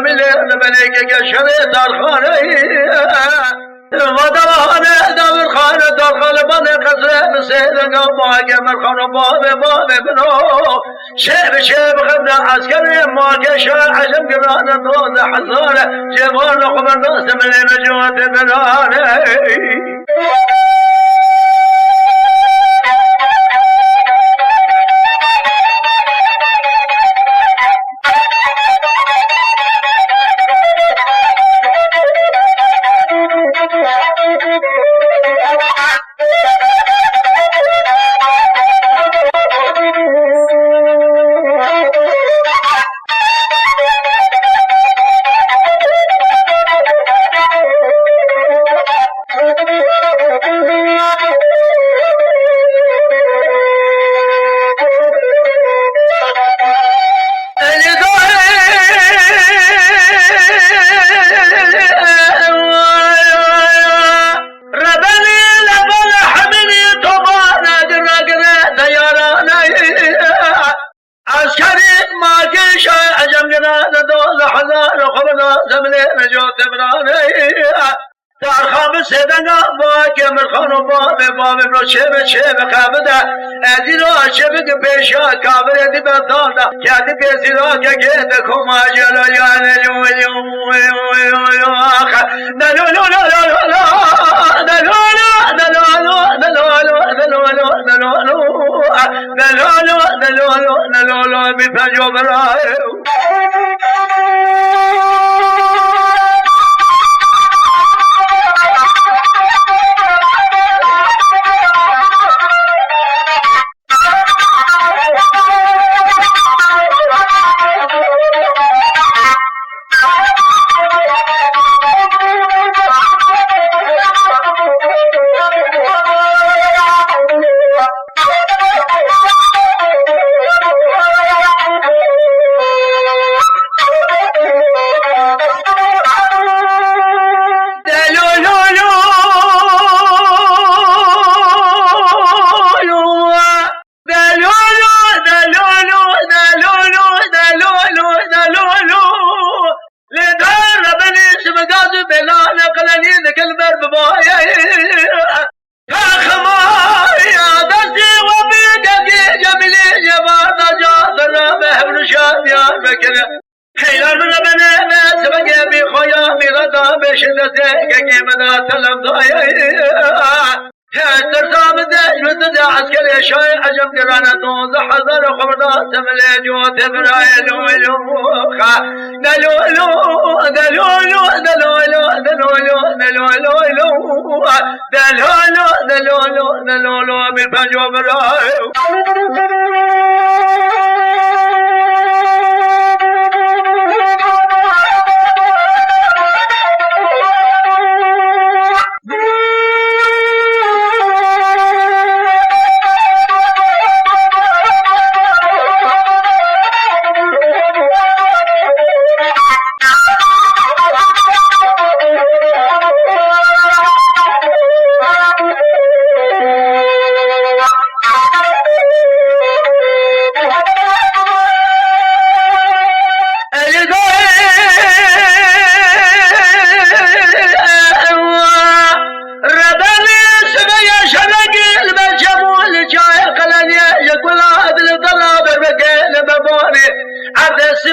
جمیله نبنه که شده در خانه ودوانه دور خانه در خانه بنده قصره مسیدنگا ماگه مرخانه باب بنو شب خبر عسکری ماگه شهر عجم گرانه دوز حزاره جوان خبر ناس من نجوات برانه در خواب سیدنگا با که مرخانو باب برو چه بخابده ازی رو عشبه که پیشا کابر ادی بطالده که ادی پیسی را که گیده کما جلو یعنی دلولو می پنجو برای حیلر من بنه سبگه بی خویا میغدا بشدته که مدا طلب دایه در سامده جمد ده عسکر شای عجم گرانه 12,000 خبردار سمله جوت برای لولوخا دلولو من پنجو برای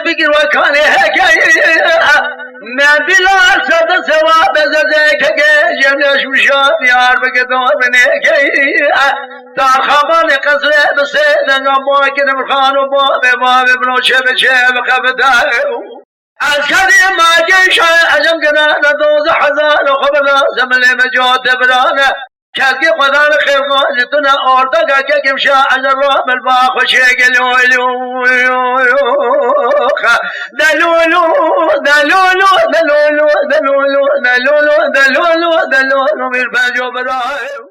بگیر و کانه من بلا صد سوا بزده که جنش مشاد یار بگدار منه که در خبان قصره بسه نگاه ما که نمرخان و باب بنو چه بخبده از کدی ماجه شای عجم کنه 12,000 خبره زمله مجاد برانه کسی خدا خیر قالتنا آردا که کمشا عجر را ملبا خوشی گلولو دلولو میر بجو برای